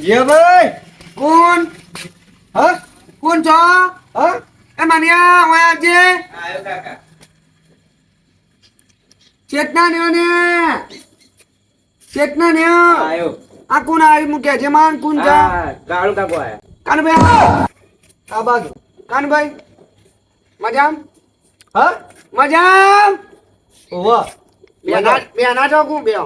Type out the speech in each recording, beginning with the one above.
જે ભાઈ કોણ હા કોણ છો હા એ માન્યા ઓય આવજે આયો કાકા ચેતના ને ચેતના ને આયો આ કોણ આવી મૂક્યા છે માન કોણ છે કાળુ કાકો આયા કાનભાઈ આ બાજુ કાનભાઈ મજામ હા મજામ ઓવા બે ના છો કોણ બે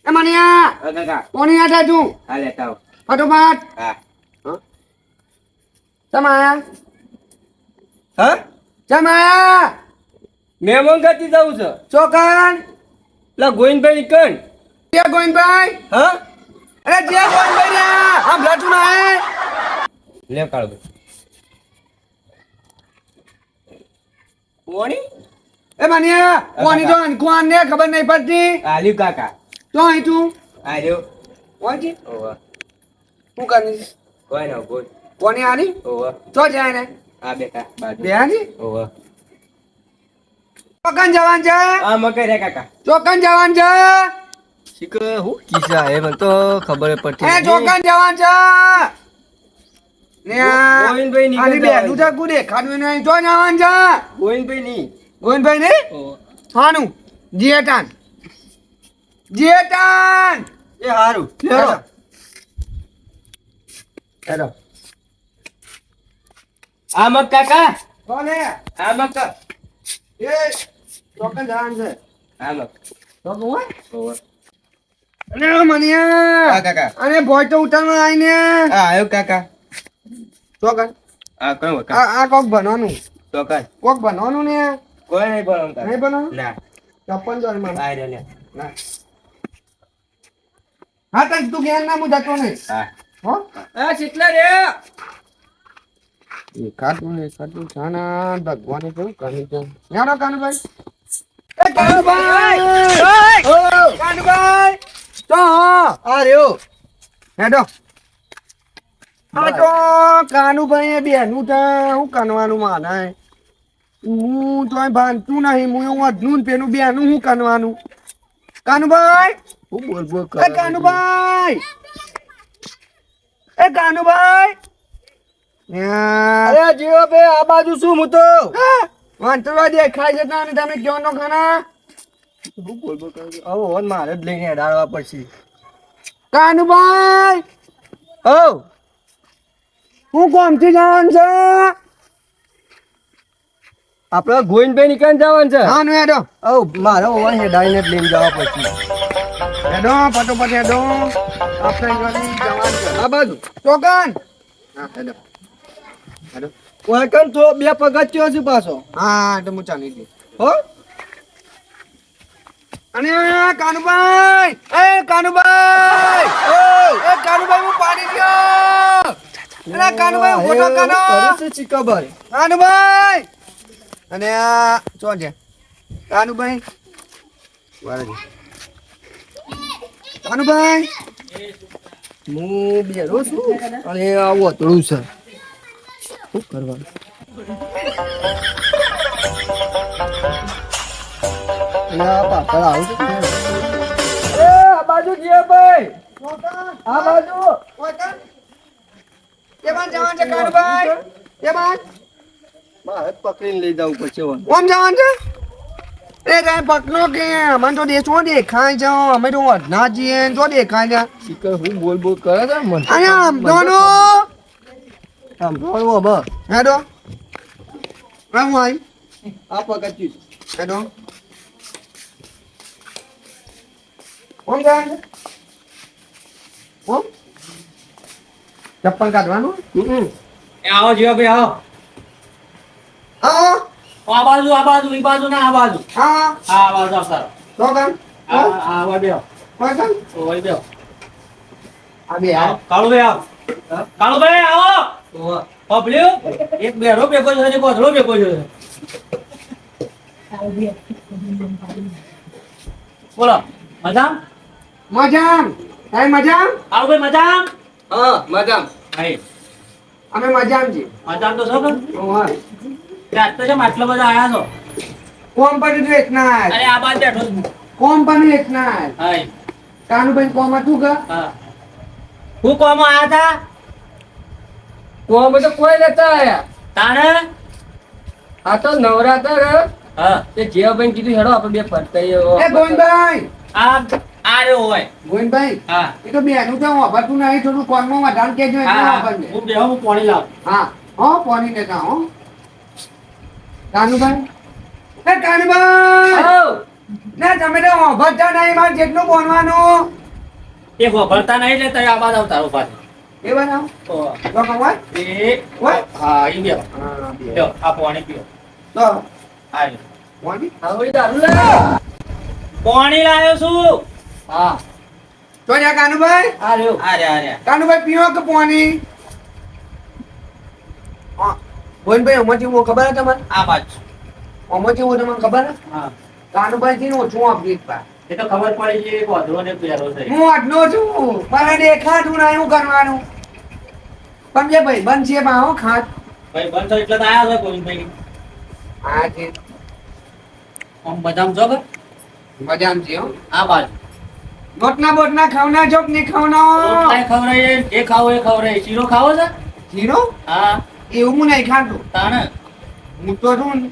એ માન્યા હા કાકા કોની આટા તું હા લેતા આવો ફટોફટ હા સમાયા હા સમાયા મહેમાન ગતિ જવું છે ચોકન લા ગોવિંદભાઈ કણ જે ગોવિંદભાઈ હા અરે જે ગોવિંદભાઈ ને હા બ્લડ ના હે લે કાળુ કોણી એ માન્યા કોની તો કોણ ને ખબર નહીં પડતી આલ્યું કાકા તો અહીં તું આલ્યો ઓજી ઓવા શું કરી કોઈ ના બોલ કોની આની ઓવા તો જાય ને આ બેટા બાજુ બે આની ઓવા ચોકન જવાન છે આ મકે રે કાકા ચોકન જવાન છે શીખ હું કિસ્સા હે મને તો ખબર પડતી એ ચોકન જવાન છે ને ગોવિંદભાઈ ની આની બે નું છે ગુડે ખાડું નહીં તો જવાન છે ગોવિંદભાઈ ની ગોવિંદભાઈ ને હાનું જીએટાન જીએટાન એ હારું હેડો હેડો આ મક કાકા કોને આ મક એ ચોકન જવાન છે આ મક ચોકન હોય ઓવા અરે મનિયા આ કાકા અરે ભોય તો ઉતારમાં આવીને આ આયો કાકા ચોકન આ કણ વકા આ કોક બનવાનું ચોકન કોક બનવાનું ને કોઈ નહીં બોલવાનું નહીં બનાવવાનું ના ચપ્પલ જો મને આ રે લે ના હા તક તું જ્ઞાન ના હું જતો નહીં હા હો આ કેટલા રે એકાદું છાના ભગવાને કેવું કરી છે યારો કાનુભાઈ એ કાનુભાઈ ઓ કાનુભાઈ તો આ રહ્યો હેડો આ તો કાનુભાઈ એ બેનું તા હું કનવાનું માને હું તો ભાનતું નહીં હું એવું અધનું ને પેલું બેનું હું કનવાનું કાનુભાઈ હું બોલ બોલ એ કાનુભાઈ એ કાનુભાઈ અરે જીઓ બે આ બાજુ શું હું તો વાંચવા દેખાય છે તાને તમે ક્યો નો ખાના હું બોલ બોલ કરું આવો હોન મારે જ લઈને હેડાડવા પડશે કાનુભાઈ ઓ હું કોમથી જવાનું છે આપણે ગોવિંદભાઈ નીકળ જવાનું છે હા નું હેડો ઓ મારે હોન હેડાઈને જ લઈને જવા પડશે હેડો ફટોફટ હેડો આપણે જવાનું છે આ બાજુ ચોકન હા હેડો હેડો વાકન તો બે પગથિયો છે પાછો હા તો હું ચાલી ગઈ હો અને કાનુભાઈ એ કાનુભાઈ એ કાનુભાઈ હું પાડી ગયો અરે કાનુભાઈ ફોટો કાઢો છે ખબર કાનુભાઈ અને આ ચો છે કાનુભાઈ વારે કાનુભાઈ હું બેરો છું અને આવું અતડું છે શું કરવાનું અને આ પાછળ આવું છે એ આ બાજુ જીએ ભાઈ આ બાજુ કેમાં જવાનું છે કાનુભાઈ કેમાં મારે પકડીને લઈ જવું પડશે વન ઓમ જવાનું છે એ કઈ પકડો કે મને તો દેશો દેખાય છે અમે તો ના જઈએ તો દેખાય છે શીખર હું બોલ બોલ કરે છે મને અહીંયા આમ દોનો આમ બોલવો બસ હેડો હું આવી આ પગથિયું હેડો ઓમ જવાનું છે ઓમ ચપ્પલ કાઢવાનું આવો જીવા ભાઈ આવો હા આ બાજુ ઈ બાજુ ના આ બાજુ હા આ બાજુ આવતા તો કામ આ વાડે આવો કોઈ કામ ઓ વાડે આવો આ બે આવ કાળુભાઈ આવો પબલ્યું એક બેડો ભેગો છે ને ગોધડો ભેગો છે બોલો મજામ મજામ તાઈ મજામ કાળુભાઈ મજામ હા મજામ આઈ અમે મજામ છીએ મજામ તો છો કે ઓહા રાત તો જેમ આટલા બધા આયા છો કોમ્પની વેચનાર અરે આ બાજુ બેઠો છું કોમ્પની વેચનાર હાય કાનુભાઈ કોમ હતું કે હા હું કોમો આયા તા કોમ તો કોઈ નતા આયા. તાણે આ તો નવરાત્ર હા તે જીવાભાઈ કીધું હેડો આપણે બે ફરતા એ ગોવિંદભાઈ આ રહ્યો હોય ગોવિંદભાઈ હા એ તો બેનું તો વાપરતું નહીં થોડું કોનમાં વધારે કહેજો એટલે હા વાપરજે. હું બેહો હું પાણી લાવ હા હો પાણી લેતા હો કાનુભાઈ એ કાનુભાઈ ના તમે તો વાપરતા નહીં મારે જેટલું બોલવાનું એ વભરતા નહીં એટલે તઈ આવાજ આવતા પાછો એ બનાવો તો તો કમાય એ હોય હા ઈ બેહો હા બે લ્યો આ પાણી પીઓ તો આ લ્યો. પાણી આવડી દારૂ લે. પાણી લાવ્યો છું હા તો જા કાનુભાઈ આ રહ્યો. આ રહ્યા કાનુભાઈ પીવો કે પાણી હા ગોવિંદભાઈ અમારથી હું ખબર હે તમને આ બાજુ અમારથી હું તમને ખબર હે હા કાનુભાઈ થી ઓછું આપી પા એ તો ખબર પડી છે એક વાંધો ને પહેરો છે હું આટલો છું મને દેખાતું નહીં શું કરવાનું પણ જે ભાઈ બંધ છે બા હો ખાટ ભાઈ બંધ થયો એટલે તો આયા છે ગોવિંદભાઈ હા છે આમ બદામ જો કે મજામાં છે હો આ બાજુ બોટના બોટના ખાવના ચોક નહીં ખાવના રોટલાય ખવડાવીએ જે ખાવો એ ખવડાવીએ શીરો ખાવો છે જીરો હા એવું હું નહીં ખાતું તાણે હું તો છું ને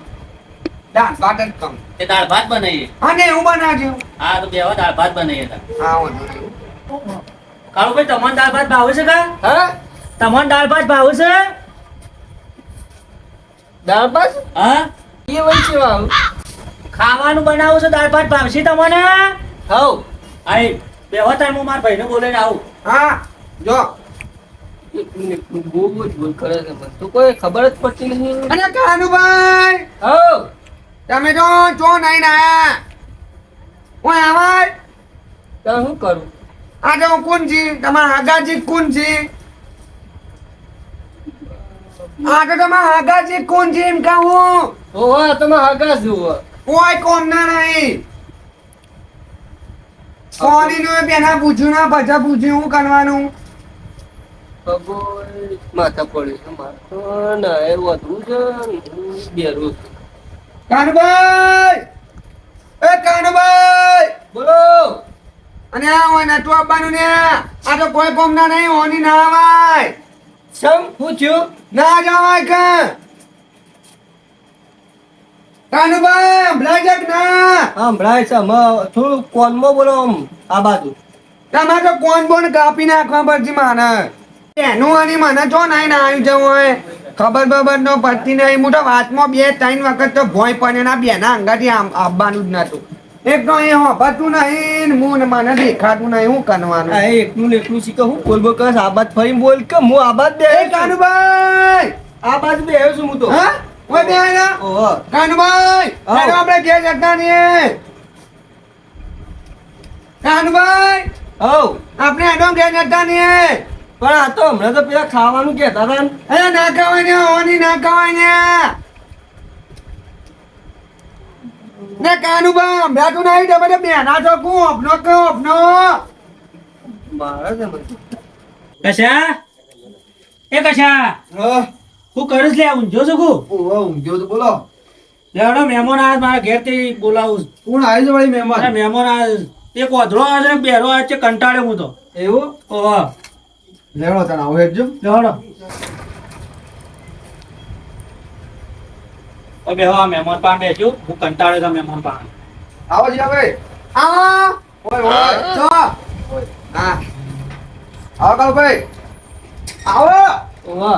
દાળ ભાત જ ખાઉં એ દાળ ભાત બનાવીએ અને એવું બનાવજો હા તો બેહો દાળ ભાત બનાવીએ તા હા વાંધો નહીં કાળુભાઈ તમને દાળ ભાત ભાવે છે કા હા તમને દાળ ભાત ભાવે છે દાળ ભાત હા એ વઈ છે વાવ. ખાવાનું બનાવું છે દાળ ભાત ભાવશે તમને હઉ આઈ બેહો તાર હું મારા ભાઈને બોલાઈને આવું હા જો એકલું ને એકલું બહુ જ ભૂલ કરે છે મને તો કોઈ ખબર જ પડતી નહીં. અને કાનુભાઈ હઉ તમે તો ચો નહીં ના હું આવાય તો શું કરું. આ તો કોણ છે તમારા આગાજી કોણ છે આ તો તમારા આગાજી કોણ છે એમ કહું ઓહો તમે હગા જુઓ. કોઈ કોમ ના નહીં કોની નું પેલા પૂછ્યું ના પછી પૂછ્યું શું કરવાનું ખબર માથા પડે છે મારે તો ના એ વધુ છે બેરું છે. કાનુભાઈ એ કાનુભાઈ બોલો. અને આ હોય નતું આપવાનું ને આ તો કોઈ કોમ ના નહીં હોની ના આવાય સમ પૂછ્યું. ના જવાય કે કાનુભાઈ સંભળાય છે કે ના સંભળાય છે થોડું કોનમાં બોલો આમ આ બાજુ. તમારે તો કોણ બોન કાપી નાખવા પડશે માને એનું અને મને જો નહીં ના આવ્યું જવું હોય ખબર બબર નો પડતી નહીં હું તો વાતમાં 2-3 વખત તો ભોય પડે ના બેના અંગાથી આવવાનું જ નતું એક તો એ હોપતું નહીં ને હું ને મને દેખાતું નહીં શું કરવાનું આ એકલું ને એકલું શીખે હું બોલ બોલ કરે આ બાદ ફરી બોલ કે હું આ બાદ બે એ કાનુભાઈ આ બાજુ બે આવ્યો છું હું તો. હા ઓય બે આયા ઓહો. કાનુભાઈ આવો. ચાલો આપણે ઘેર જતા નહીં કાનુભાઈ હઉ આપણે એનો ઘેર જતા નહીં પણ આ તો હમણાં તો પેલા ખાવાનું કહેતા હતા ને. અરે ના કહેવાય ને ઓની ના કહેવાય ને કાનુભાઈ હમણાં નહીં તમે તો બેના છો કું અપનો કહો અપનો મારે છે મને. કશા એ કશા હું કરું લે ઊંઝો છું કુ ઊંઘ્યો તો બોલો લેવડો મહેમાન આ મારા ઘેર થી બોલાવું કોણ આવી છે ભાઈ મહેમાન અરે મહેમાન આ એક ઓધરો આવે છે ને બેરો આવે છે કંટાળ્યો હું તો એવું ઓહો લેવડો તને આવો હેડજો લેવડો ઓ બેહો આ મહેમાન પાસે બેસજો હું કંટાળ્યો તો મહેમાન પાસે આવો જી ભાઈ આવો ઓય ઓય ચો હા આવો કાલ ભાઈ આવો ઓહો.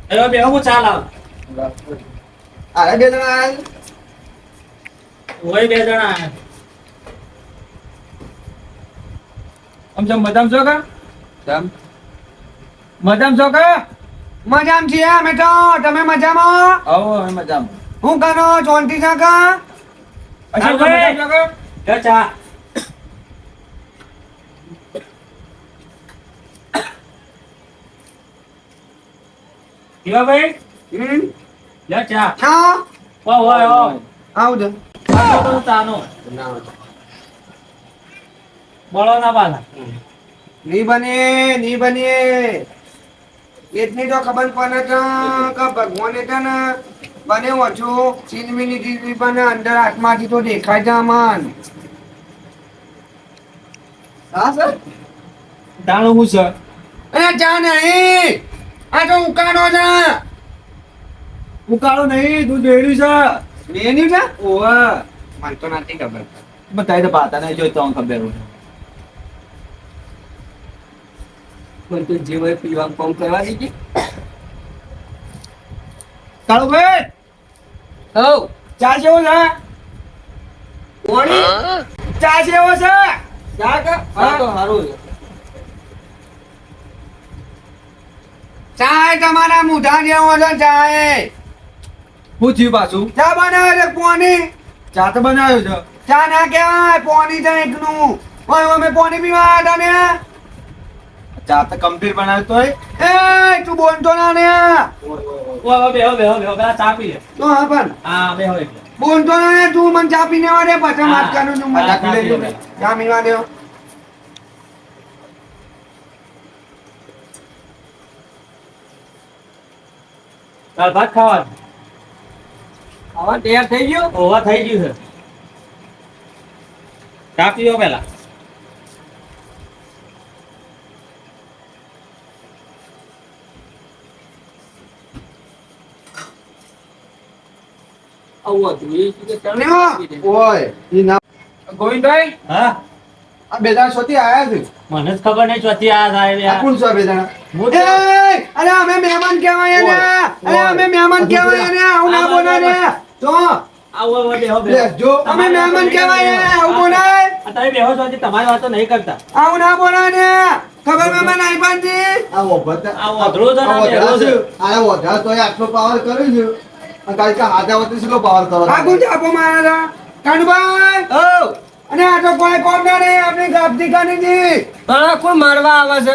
એ બેહો હું ચા લાવ અરે બે જણા હોય બે જણા આયા. આમ જેમ મજામાં છો કા કેમ મજામાં છો કા. મજામાં છીએ અમે તો તમે મજામાં આવો અમે મજામાં. હું કરો ચોંટી કાકા અશોક ભાઈ. મજામાં છો કા? લે ચા પીવા ભાઈ લે ચા હા ઓ હોય ઓ આવજો આ તો ચાનો બોલો ના પાછા ની બને એટલી તો ખબર પડે છે કે ભગવાને છે ને બને ઓછું ચીનમીની ચીજની પણ અંદર આત્માથી તો દેખાય છે મન હા સર તાણું હું છે અરે ચા નહીં આ તો ઉકાળો છે ઉકાળો નહીં દૂધ વેડ્યું છે મેન્યુ છે ઓવા મને તો નથી ખબર બતાવી તો પાતા નહીં જોઈ તો ખબર હોય પણ તું જે હોય પીવા ફોન કરવા દીધી કાળુ ભાઈ હવ ચા જેવો છે કોણી ચા જેવો છે ચા કે હા તો સારું છે ચાય તમારા મુઢા જેવો છે ચાય શું થયું પાછું ચા બનાવે છે પોની ચા તો બનાવ્યો છે ચા ના કહેવાય પોની છે એકનું ઓય અમે પોની પીવા આવ્યા હતા ને ચા તો કમ્પ્લીટ બનાવ્યો તોય એ તું બોલતો ના ને ઓવા બેહો પેલા ચા પી લે તો હા પણ હા બેહો એટલે બોલતો ના ને તું મને ચા પીને વાળે પછી વાત કરું છું હા, ચા ચા પી પી લેજો લે. ચા પીવા દો દાળ ભાત ખાવા હવે તૈયાર થઈ ગયો ઓવા થઈ ગયું છે ચા પીવો પેલા આવું હતું એ શું કે ચાલ ઓય ઈ ના ગોવિંદભાઈ હા આ બે જણા સોથી આયા છે મને જ ખબર નહીં ચોથી આ થાય આ કોણ છે બે જણા હું એ અરે અમે મહેમાન કહેવાય ને અરે અમે મહેમાન કહેવાય ને આવું ના બોલાય ને તો આવો બેહો લે જો અમે મહેમાન કહેવાય ને આવું બોલાય તમે બેહો છો તમારી વાતો નહીં કરતા આવું ના બોલાય ને ખબર મહેમાન આઈ પાનજી આ વખત આ વધરો છે ને આ બેહો છે. આ વધા તો આટલો પાવર કર્યો છે અને કાલે કે હાથા વખતે શું પાવર કરો આ કોણ આપો મારા કાનુભાઈ ઓ અને આ તો કોઈ કોમ ના નહીં આપણી ગાપતી કાનીજી પણ કોઈ મારવા આવે છે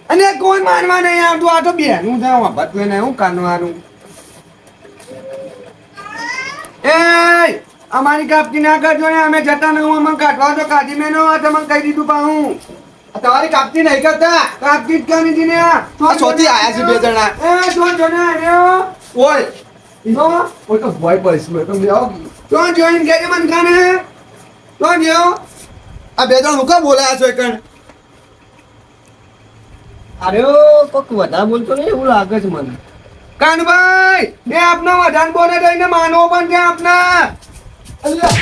અને કોઈ માનવા નહીં આવતું આ તો બેનું છે બતવે ને હું કાનવાનું એ અમારી કાપતી ના કરજો ને અમે જતા નહીં અમે કાઢવા તો કાઢી મેં નો તમને કહી દીધું પાહું આ તમારી કાપતી નહીં કરતા કાપતી જ કાનીજી ને આ ચોથી આયા છે બે જણા એ જો જો ને આવ્યો ઓય તો ઓય તો ભય પડીશ મેં તમને આવો તો જોઈન કેજે મન કાને તો જો આ બે જણા હું કાં બોલાયા છો એકણ અરે કોક વધારે બોલતો નહીં એવું લાગે છે મને કાનભાઈ બે આપના વધાન બોલે રહીને માનવો પણ છે આપના અલ્યા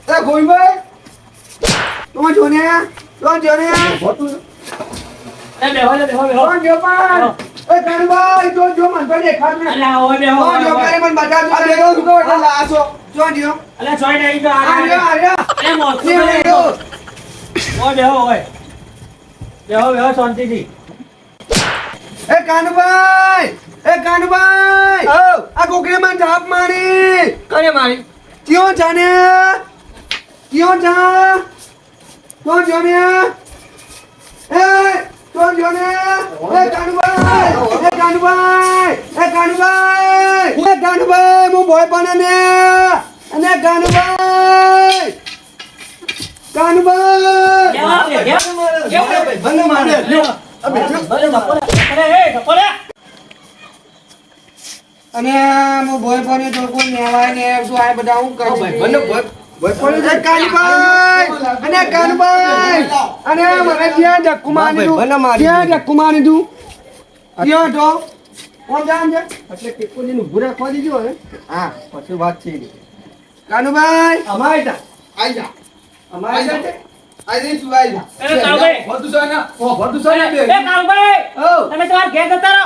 એ ગોવિંદભાઈ તો જોને તો જોને એ બેહો તો જો પણ એ કાનભાઈ તો જો મન તો દેખાડ ને અલ્યા ઓય બેહો તો જો કરે મન બતા આ બે જણા શું કાં એટલે લાયા છો જો જો અલ્યા સોય નહીં તો આર્યો આર્યો અલ્યા મોસ્તો એ આર્યો ઓય બેહો બેહો શાંતિથી એ કાનભાઈ આ કોકરે મન ધાપ મારી કરે મારી ક્યો જાને ક્યો જા તો જોને એ તો જોને એ કાનુભાઈ હું ભોય પણ ને અને કાનુભાઈ બંને મારે લ્યો અને હું ભોય પણ તો કોઈ નેવાય ને તું આ બધા હું કરી બંને ભય પડી કાનુભાઈ અને મને જ્યાં ધક્કુ મારી દઉં જ્યાં ધક્કુ મારી દઉં ત્યાં તો કોણ જામ છે એટલે ટેકોજીનું ઊભું રાખવા દીધું હવે હા પછી વાત છે કાનુભાઈ અમારી જા આઈ જા અમારી સાથે આઈ જઈ શું આઈ જા એ કાળુભાઈ. વધુ છે ને ઓ વધુ છે ને બે કાળુભાઈ ઓ તમે તમારા ઘેર જતા રહો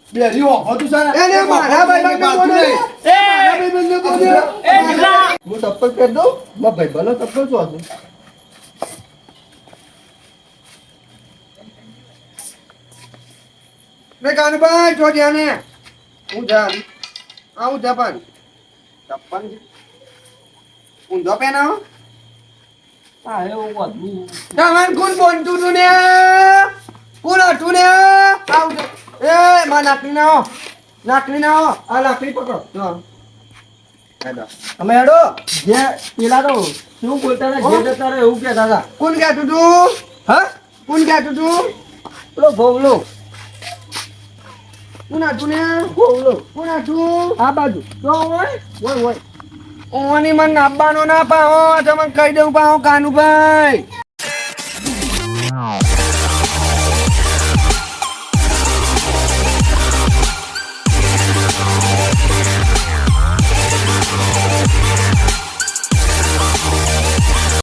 બે રીઓ વધુ છે ને એને મારા ભાઈ બાજુ નહીં. એ દીકરા હું ચપ્પલ પહેર દઉં મારા ભાઈ ભલે ચપ્પલ શું હતું રે કાનુભાઈ જો જ્યાં ને હું જાન આવું જપાન જપાન ઊંધો પહેનાવો હા એવું બધું તમારે કોણ બોલતું તું ને કોણ હતું ને આવું છે. એ માં નાકલી ના આવો આ લાકડી પકડો હા હેડો અમે હેડો જે પેલા તો શું બોલતા હતા જે જતા રહે એવું કહેતા હતા કોણ કહેતું તું હા કોણ કહેતું તું પેલો ભોગલો કોણ હતું ને ભોગલો કોણ હતું આ બાજુ તો હોય હોય ઓની મન નાપવાનો ના પાહો તમને કહી દઉં પાહો કાનુભાઈ